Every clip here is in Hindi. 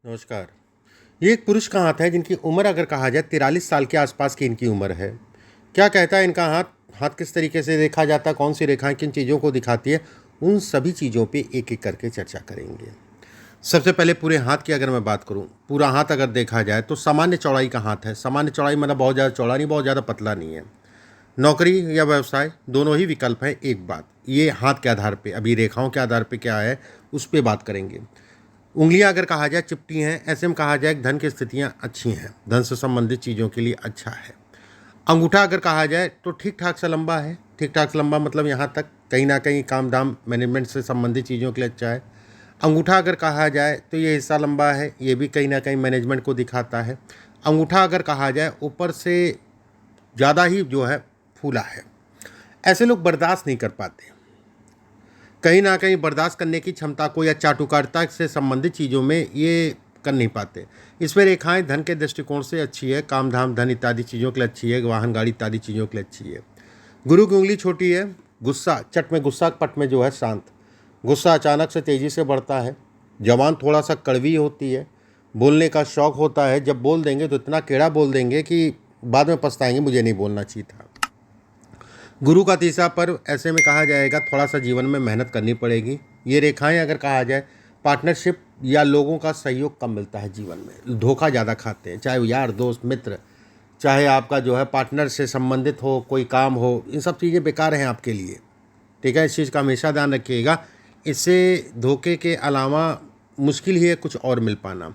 नमस्कार। ये एक पुरुष का हाथ है जिनकी उम्र अगर कहा जाए 43 साल के आसपास की इनकी उम्र है। क्या कहता है इनका हाथ? हाथ किस तरीके से देखा जाता है, कौन सी रेखाएं किन चीज़ों को दिखाती है, उन सभी चीज़ों पे एक-एक करके चर्चा करेंगे। सबसे पहले पूरे हाथ की अगर मैं बात करूँ, पूरा हाथ अगर देखा जाए तो सामान्य चौड़ाई का हाथ है। सामान्य चौड़ाई मतलब बहुत ज़्यादा चौड़ा नहीं, बहुत ज़्यादा पतला नहीं है। नौकरी या व्यवसाय दोनों ही विकल्प हैं। एक बात, ये हाथ के आधार पे, अभी रेखाओं के आधार पे क्या है, उस पे बात करेंगे। उंगलियां अगर कहा जाए चिपटी हैं, ऐसे में कहा जाए कि धन की स्थितियां अच्छी हैं, धन से संबंधित चीज़ों के लिए अच्छा है। अंगूठा अगर कहा जाए तो ठीक ठाक सा लंबा है। ठीक ठाक सा लंबा मतलब यहाँ तक कहीं ना कहीं काम धाम मैनेजमेंट से संबंधित चीज़ों के लिए अच्छा है। अंगूठा अगर कहा जाए तो ये हिस्सा लंबा है, ये भी कहीं ना कहीं मैनेजमेंट को दिखाता है। अंगूठा अगर कहा जाए ऊपर से ज़्यादा ही जो है फूला है। ऐसे लोग बर्दाश्त नहीं कर पाते, कहीं ना कहीं बर्दाश्त करने की क्षमता को या चाटुकारिता से संबंधित चीज़ों में ये कर नहीं पाते। इसमें रेखाएं धन के दृष्टिकोण से अच्छी है, काम धाम धन इत्यादि चीज़ों के लिए अच्छी है, वाहन गाड़ी इत्यादि चीज़ों के लिए अच्छी है। गुरु की उंगली छोटी है, गुस्सा चट में, गुस्सा पट में जो है शांत। गुस्सा अचानक से तेज़ी से बढ़ता है। जबान थोड़ा सा कड़वी होती है। बोलने का शौक़ होता है, जब बोल देंगे तो इतना केड़ा बोल देंगे कि बाद में पछताएंगे मुझे नहीं बोलना चाहिए था। गुरु का तीसरा पर्व, ऐसे में कहा जाएगा थोड़ा सा जीवन में मेहनत करनी पड़ेगी। ये रेखाएं अगर कहा जाए पार्टनरशिप या लोगों का सहयोग कम मिलता है जीवन में, धोखा ज़्यादा खाते हैं, चाहे वो यार दोस्त मित्र, चाहे आपका जो है पार्टनर से संबंधित हो, कोई काम हो, इन सब चीज़ें बेकार हैं आपके लिए। ठीक है, इस चीज़ का हमेशा ध्यान रखिएगा। इससे धोखे के अलावा मुश्किल ही है कुछ और मिल पाना।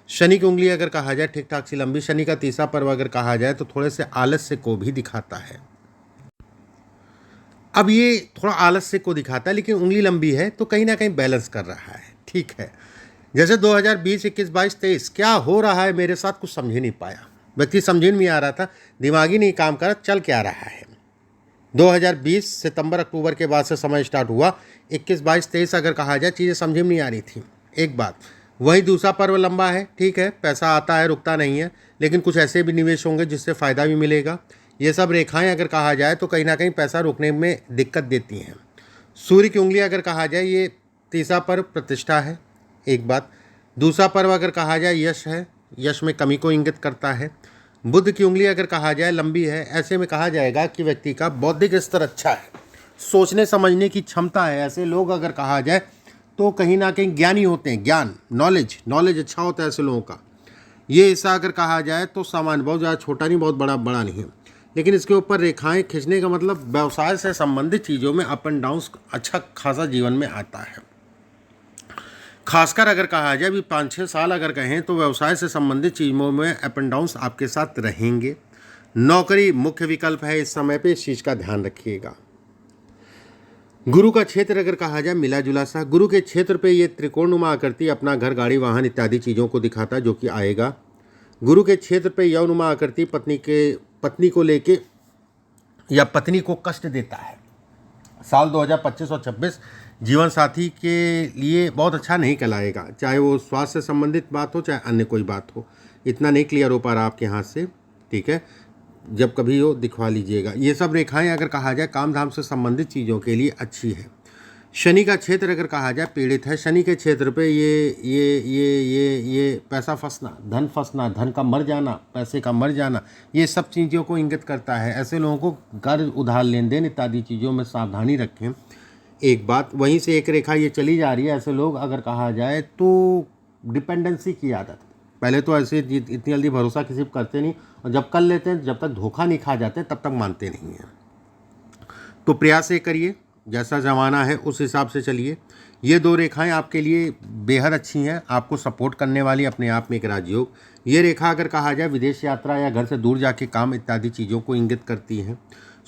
शनि की उंगली अगर कहा जाए ठीक ठाक सी लंबी। शनि का तीसरा पर्व अगर कहा जाए तो थोड़े से आलस्य को भी दिखाता है। अब ये थोड़ा आलस्य को दिखाता है, लेकिन उंगली लंबी है तो कहीं ना कहीं बैलेंस कर रहा है। ठीक है, जैसे 2020, 21, 22, 23 क्या हो रहा है मेरे साथ कुछ समझ ही नहीं पाया। व्यक्ति समझ ही नहीं आ रहा था, दिमाग ही नहीं काम कर रहा, चल क्या रहा है। 2020 सितंबर अक्टूबर के बाद से समय स्टार्ट हुआ। 21, 22, 23 अगर कहा जाए चीज़ें समझ में नहीं आ रही थी। एक बात, वही दूसरा पर्व लंबा है, ठीक है, पैसा आता है रुकता नहीं है, लेकिन कुछ ऐसे भी निवेश होंगे जिससे फ़ायदा भी मिलेगा। ये सब रेखाएं अगर कहा जाए तो कहीं ना कहीं पैसा रुकने में दिक्कत देती हैं। सूर्य की उंगली अगर कहा जाए, ये तीसरा पर्व प्रतिष्ठा है। एक बात, दूसरा पर्व अगर कहा जाए यश है, यश में कमी को इंगित करता है। बुध की उंगली अगर कहा जाए लंबी है, ऐसे में कहा जाएगा कि व्यक्ति का बौद्धिक स्तर अच्छा है, सोचने समझने की क्षमता है। ऐसे लोग अगर कहा जाए तो कहीं ना कहीं ज्ञानी होते हैं, ज्ञान नॉलेज अच्छा होता है ऐसे लोगों का। ये हिस्सा अगर कहा जाए तो सामान्य, बहुत ज़्यादा छोटा नहीं, बहुत बड़ा बड़ा नहीं है, लेकिन इसके ऊपर रेखाएं खींचने का मतलब व्यवसाय से संबंधित चीज़ों में अप एंड डाउन्स अच्छा खासा जीवन में आता है। खासकर अगर कहा जाए अभी 5-6 साल अगर कहें तो व्यवसाय से संबंधित चीज़ों में अप एंड डाउन्स आपके साथ रहेंगे। नौकरी मुख्य विकल्प है इस समय पे, इस चीज़ का ध्यान रखिएगा। गुरु का क्षेत्र अगर कहा जाए मिला जुला सा, गुरु के क्षेत्र पे ये त्रिकोणनुमा आकृति अपना घर गाड़ी वाहन इत्यादि चीज़ों को दिखाता है जो कि आएगा। गुरु के क्षेत्र पे यौनुमा आकृति पत्नी को लेके या पत्नी को कष्ट देता है। साल 2025 और 26 जीवन साथी के लिए बहुत अच्छा नहीं कहलाएगा, चाहे वो स्वास्थ्य से संबंधित बात हो चाहे अन्य कोई बात हो। इतना नहीं क्लियर हो पा रहा आपके हाथ से, ठीक है, जब कभी हो दिखवा लीजिएगा। ये सब रेखाएं अगर कहा जाए काम धाम से संबंधित चीज़ों के लिए अच्छी है। शनि का क्षेत्र अगर कहा जाए पीड़ित है। शनि के क्षेत्र पे ये पैसा फंसना, धन का मर जाना, पैसे का मर जाना, ये सब चीज़ों को इंगित करता है। ऐसे लोगों को कर्ज उधार लेन देन इत्यादि चीज़ों में सावधानी रखें। एक बात, वहीं से एक रेखा ये चली जा रही है। ऐसे लोग अगर कहा जाए तो डिपेंडेंसी की आदत, पहले तो ऐसे इतनी जल्दी भरोसा किसी पर करते नहीं, और जब कर लेते हैं, जब तक धोखा नहीं खा जाते तब तक मानते नहीं हैं। तो प्रयास ये करिए, जैसा ज़माना है उस हिसाब से चलिए। ये दो रेखाएं आपके लिए बेहद अच्छी हैं, आपको सपोर्ट करने वाली, अपने आप में एक राजयोग। ये रेखा अगर कहा जाए विदेश यात्रा या घर से दूर जाके काम इत्यादि चीज़ों को इंगित करती हैं।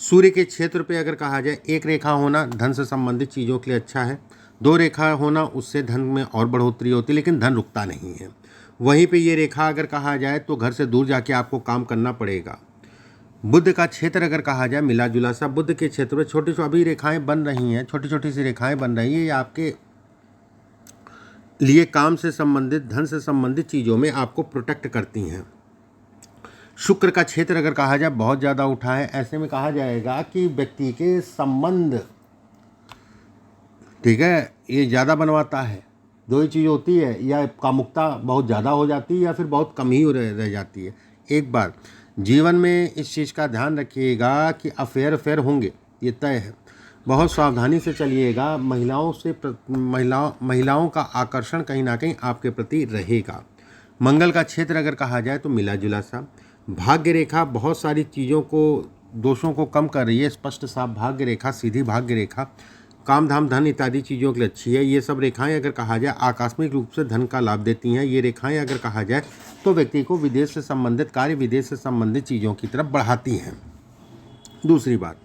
सूर्य के क्षेत्र पे अगर कहा जाए एक रेखा होना धन से संबंधित चीज़ों के लिए अच्छा है, 2 रेखा होना उससे धन में और बढ़ोतरी होती है, लेकिन धन रुकता नहीं है। वहीं पे ये रेखा अगर कहा जाए तो घर से दूर जाके आपको काम करना पड़ेगा। बुध का क्षेत्र अगर कहा जाए मिला जुला सा, बुध के क्षेत्र में छोटी छोटी अभी रेखाएं बन रही हैं, छोटी छोटी सी रेखाएं बन रही हैं, ये आपके लिए काम से संबंधित, धन से संबंधित चीज़ों में आपको प्रोटेक्ट करती हैं। शुक्र का क्षेत्र अगर कहा जाए बहुत ज़्यादा उठा है, ऐसे में कहा जाएगा कि व्यक्ति के संबंध, ठीक है, ये ज़्यादा बनवाता है। दो ही चीज़ होती है, या कामुकता बहुत ज़्यादा हो जाती है या फिर बहुत कम ही रह जाती है। एक बार जीवन में इस चीज़ का ध्यान रखिएगा कि अफेयर होंगे, ये तय है। बहुत सावधानी से चलिएगा। महिलाओं का आकर्षण कहीं ना कहीं आपके प्रति रहेगा। मंगल का क्षेत्र अगर कहा जाए तो मिला जुला सा। भाग्य रेखा बहुत सारी चीज़ों को, दोषों को कम कर रही है। स्पष्ट साफ भाग्य रेखा, सीधी भाग्य रेखा, काम धाम धन इत्यादि चीज़ों के लिए अच्छी है। ये सब रेखाएं अगर कहा जाए आकस्मिक रूप से धन का लाभ देती हैं। ये रेखाएं अगर कहा जाए तो व्यक्ति को विदेश से संबंधित कार्य, विदेश से संबंधित चीज़ों की तरफ बढ़ाती हैं। दूसरी बात,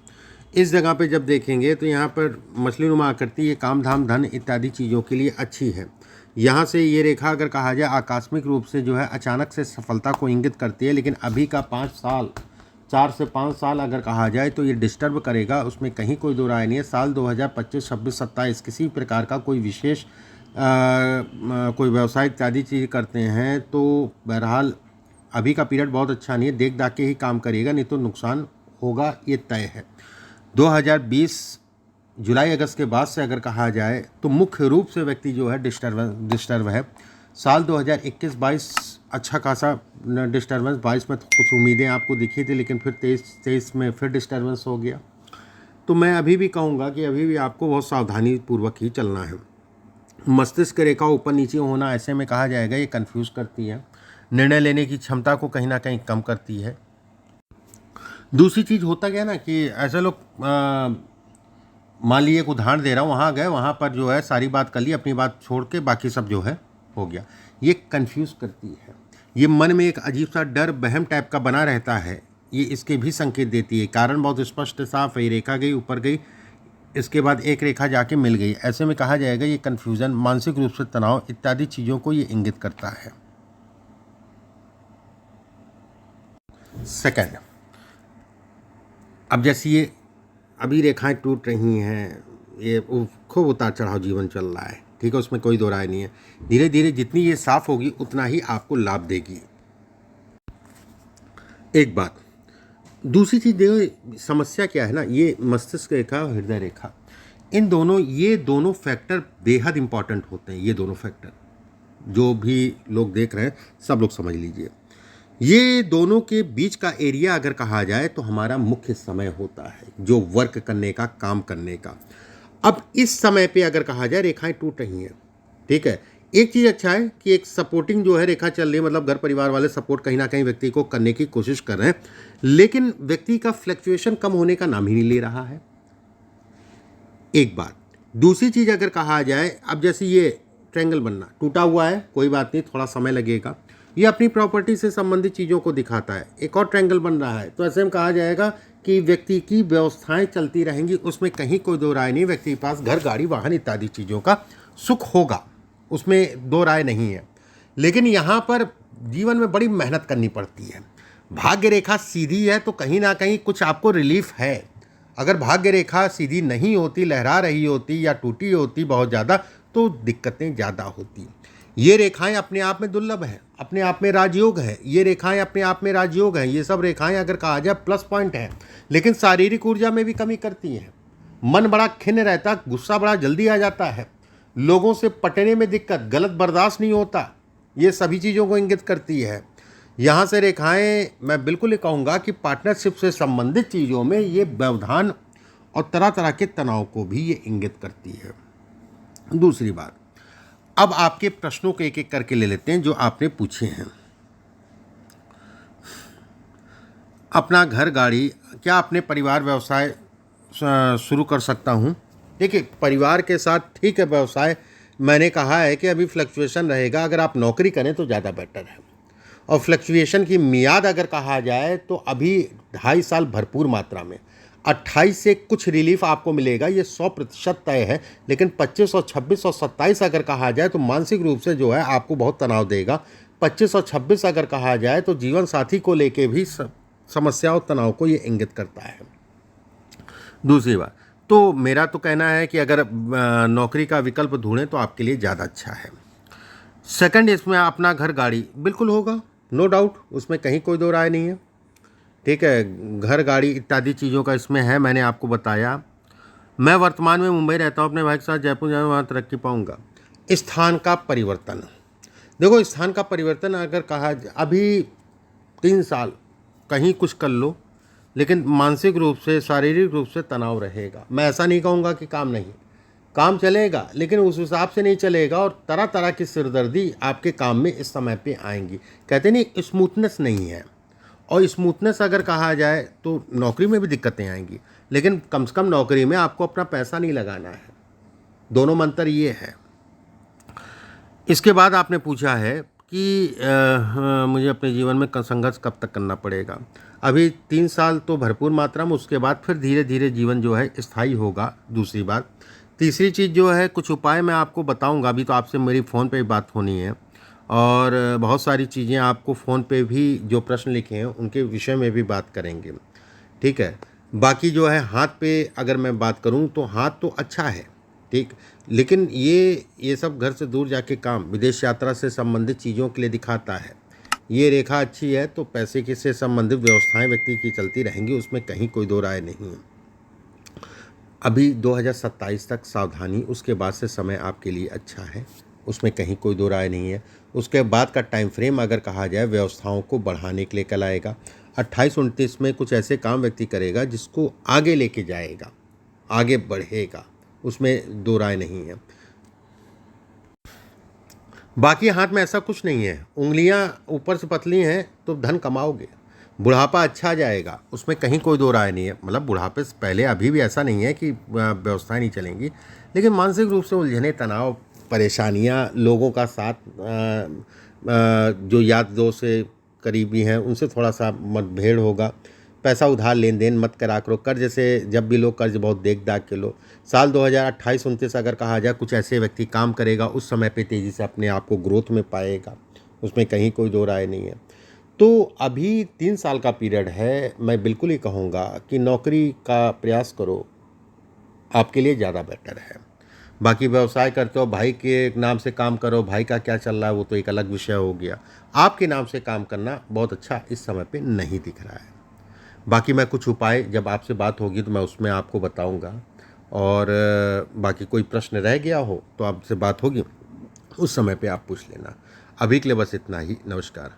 इस जगह पे जब देखेंगे तो यहाँ पर मछली नुमा आकृति, ये काम धाम धन इत्यादि चीज़ों के लिए अच्छी है। यहाँ से ये रेखा अगर कहा जाए आकस्मिक रूप से जो है अचानक से सफलता को इंगित करती है, लेकिन अभी का 5 साल, 4 से 5 साल अगर कहा जाए तो ये डिस्टर्ब करेगा, उसमें कहीं कोई दो राय नहीं है। साल 2025, 26, 27 किसी प्रकार का कोई विशेष कोई व्यवसाय इत्यादि चीज़ करते हैं तो बहरहाल अभी का पीरियड बहुत अच्छा नहीं है। देख दाख के ही काम करिएगा, नहीं तो नुकसान होगा, ये तय है। 2020 जुलाई अगस्त के बाद से अगर कहा जाए तो मुख्य रूप से व्यक्ति जो है डिस्टर्ब है। साल 2021-22 अच्छा खासा डिस्टर्बेंस, 22 में कुछ उम्मीदें आपको दिखी थी, लेकिन फिर 23 में फिर डिस्टर्बेंस हो गया। तो मैं अभी भी कहूँगा कि अभी भी आपको बहुत सावधानी पूर्वक ही चलना है। मस्तिष्क रेखा ऊपर नीचे होना, ऐसे में कहा जाएगा ये कंफ्यूज करती है, निर्णय लेने की क्षमता को कहीं ना कहीं कम करती है। दूसरी चीज़ होता क्या ना कि ऐसे लोग मान लीजिए एक उदाहरण दे रहा हूँ, वहाँ गए, वहाँ पर जो है सारी बात कर ली, अपनी बात छोड़ के बाकी सब जो है हो गया। ये कंफ्यूज करती है। ये मन में एक अजीब सा डर, वहम टाइप का बना रहता है, ये इसके भी संकेत देती है। कारण बहुत स्पष्ट साफ है, रेखा गई ऊपर गई, इसके बाद एक रेखा जाके मिल गई। ऐसे में कहा जाएगा ये कन्फ्यूज़न, मानसिक रूप से तनाव इत्यादि चीज़ों को ये इंगित करता है। सेकंड, अब जैसे ये अभी रेखाएं टूट रही हैं, ये खूब उतार चढ़ाव जीवन चल रहा है, ठीक है, उसमें कोई दो राय नहीं है। धीरे धीरे जितनी ये साफ होगी उतना ही आपको लाभ देगी। एक बात। दूसरी चीज़ देखो, समस्या क्या है ना, ये मस्तिष्क रेखा और हृदय रेखा, ये दोनों फैक्टर बेहद इंपॉर्टेंट होते हैं। ये दोनों फैक्टर जो भी लोग देख रहे हैं सब लोग समझ लीजिए, ये दोनों के बीच का एरिया अगर कहा जाए तो हमारा मुख्य समय होता है, जो वर्क करने का, काम करने का। अब इस समय पे अगर कहा जाए रेखाएं टूट रही हैं, ठीक है, एक चीज़ अच्छा है कि एक सपोर्टिंग जो है रेखा चल रही है, मतलब घर परिवार वाले सपोर्ट कहीं ना कहीं व्यक्ति को करने की कोशिश कर रहे हैं, लेकिन व्यक्ति का फ्लक्चुएशन कम होने का नाम ही नहीं ले रहा है। एक बात। दूसरी चीज़ अगर कहा जाए, अब जैसे ये ट्रायंगल बनना टूटा हुआ है, कोई बात नहीं, थोड़ा समय लगेगा, ये अपनी प्रॉपर्टी से संबंधित चीज़ों को दिखाता है। एक और ट्रायंगल बन रहा है, तो ऐसे में कहा जाएगा कि व्यक्ति की व्यवस्थाएं चलती रहेंगी, उसमें कहीं कोई दो राय नहीं। व्यक्ति के पास घर, गाड़ी, वाहन इत्यादि चीज़ों का सुख होगा, उसमें दो राय नहीं है। लेकिन यहाँ पर जीवन में बड़ी मेहनत करनी पड़ती है। भाग्य रेखा सीधी है तो कहीं ना कहीं कुछ आपको रिलीफ है। अगर भाग्य रेखा सीधी नहीं होती, लहरा रही होती या टूटी होती बहुत ज़्यादा, तो दिक्कतें ज़्यादा होती। ये रेखाएं अपने आप में दुर्लभ हैं, अपने आप में राजयोग है। ये रेखाएं अपने आप में राजयोग हैं। ये सब रेखाएं अगर कहा जाए प्लस पॉइंट हैं, लेकिन शारीरिक ऊर्जा में भी कमी करती हैं। मन बड़ा खिन्न रहता, गुस्सा बड़ा जल्दी आ जाता है, लोगों से पटने में दिक्कत, गलत बर्दाश्त नहीं होता, ये सभी चीज़ों को इंगित करती है। यहाँ से रेखाएं, मैं बिल्कुल ये कहूँगा कि पार्टनरशिप से संबंधित चीज़ों में ये व्यवधान और तरह तरह के तनाव को भी ये इंगित करती है। दूसरी बात, अब आपके प्रश्नों को एक एक करके ले लेते हैं जो आपने पूछे हैं। अपना घर, गाड़ी, क्या अपने परिवार व्यवसाय शुरू कर सकता हूँ? देखिए, परिवार के साथ ठीक है, व्यवसाय मैंने कहा है कि अभी फ्लक्चुएशन रहेगा। अगर आप नौकरी करें तो ज़्यादा बेटर है। और फ्लक्चुएशन की मियाद अगर कहा जाए तो अभी 2.5 साल भरपूर मात्रा में, 28 से कुछ रिलीफ आपको मिलेगा, ये 100% तय है। लेकिन 25 और 26 और 27 अगर कहा जाए तो मानसिक रूप से जो है आपको बहुत तनाव देगा। 25 और 26 अगर कहा जाए तो जीवन साथी को लेके भी समस्या और तनाव को ये इंगित करता है। दूसरी बात, तो मेरा तो कहना है कि अगर नौकरी का विकल्प ढूंढें तो आपके लिए ज़्यादा अच्छा है। सेकंड, इसमें अपना घर, गाड़ी बिल्कुल होगा, नो डाउट, उसमें कहीं कोई दो राय नहीं है, ठीक है। घर, गाड़ी इत्यादि चीज़ों का इसमें है, मैंने आपको बताया। मैं वर्तमान में मुंबई रहता हूँ, अपने भाई के साथ जयपुर जाऊँ, वहाँ तरक्की पाऊँगा। स्थान का परिवर्तन। देखो, स्थान का परिवर्तन अगर कहा अभी 3 साल कहीं कुछ कर लो, लेकिन मानसिक रूप से, शारीरिक रूप से तनाव रहेगा। मैं ऐसा नहीं कहूँगा कि काम नहीं, काम चलेगा, लेकिन उस हिसाब से नहीं चलेगा और तरह तरह की सिरदर्दी आपके काम में इस समय पे आएंगी। कहते नहीं, स्मूथनेस नहीं है। और स्मूथनेस अगर कहा जाए तो नौकरी में भी दिक्कतें आएंगी, लेकिन कम से कम नौकरी में आपको अपना पैसा नहीं लगाना है। दोनों में अंतर ये है। इसके बाद आपने पूछा है कि मुझे अपने जीवन में संघर्ष कब तक करना पड़ेगा। अभी 3 साल तो भरपूर मात्रा में, उसके बाद फिर धीरे धीरे जीवन जो है स्थायी होगा। दूसरी बात, तीसरी चीज़ जो है, कुछ उपाय मैं आपको बताऊंगा। अभी तो आपसे मेरी फ़ोन पे बात होनी है और बहुत सारी चीज़ें आपको फ़ोन पे भी जो प्रश्न लिखे हैं उनके विषय में भी बात करेंगे, ठीक है। बाकी जो है, हाथ पे अगर मैं बात करूं तो हाथ तो अच्छा है, ठीक, लेकिन ये सब घर से दूर जाके काम, विदेश यात्रा से संबंधित चीज़ों के लिए दिखाता है। ये रेखा अच्छी है तो पैसे के से संबंधित व्यवस्थाएं व्यक्ति की चलती रहेंगी, उसमें कहीं कोई दो राय नहीं है। अभी 2027 तक सावधानी, उसके बाद से समय आपके लिए अच्छा है, उसमें कहीं कोई दो राय नहीं है। उसके बाद का टाइम फ्रेम अगर कहा जाए, व्यवस्थाओं को बढ़ाने के लिए कल आएगा। 28-29 में कुछ ऐसे काम व्यक्ति करेगा जिसको आगे लेके जाएगा, आगे बढ़ेगा, उसमें दो राय नहीं है। बाकी हाथ में ऐसा कुछ नहीं है, उंगलियां ऊपर से पतली हैं तो धन कमाओगे। बुढ़ापा अच्छा जाएगा, उसमें कहीं कोई दो राय नहीं है। मतलब बुढ़ापे से पहले अभी भी ऐसा नहीं है कि व्यवस्थाएं नहीं चलेंगी, लेकिन मानसिक रूप से उलझने, तनाव, परेशानियां, लोगों का साथ, जो याद दोस्त से करीबी हैं उनसे थोड़ा सा मतभेद होगा। पैसा उधार लेन देन मत करा करो। कर्ज से जब भी लो, कर्ज बहुत देख दाग के लो। साल 2028-29 अगर कहा जाए, कुछ ऐसे व्यक्ति काम करेगा, उस समय पे तेज़ी से अपने आप को ग्रोथ में पाएगा, उसमें कहीं कोई दो राय नहीं है। तो अभी 3 साल का पीरियड है, मैं बिल्कुल ही कहूँगा कि नौकरी का प्रयास करो, आपके लिए ज़्यादा बेटर है। बाकी व्यवसाय करते हो, भाई के नाम से काम करो, भाई का क्या चल रहा है वो तो एक अलग विषय हो गया। आपके नाम से काम करना बहुत अच्छा इस समय पे नहीं दिख रहा है। बाकी मैं कुछ उपाय, जब आपसे बात होगी तो मैं उसमें आपको बताऊंगा। और बाकी कोई प्रश्न रह गया हो तो आपसे बात होगी, उस समय पे आप पूछ लेना। अभी के लिए बस इतना ही। नमस्कार।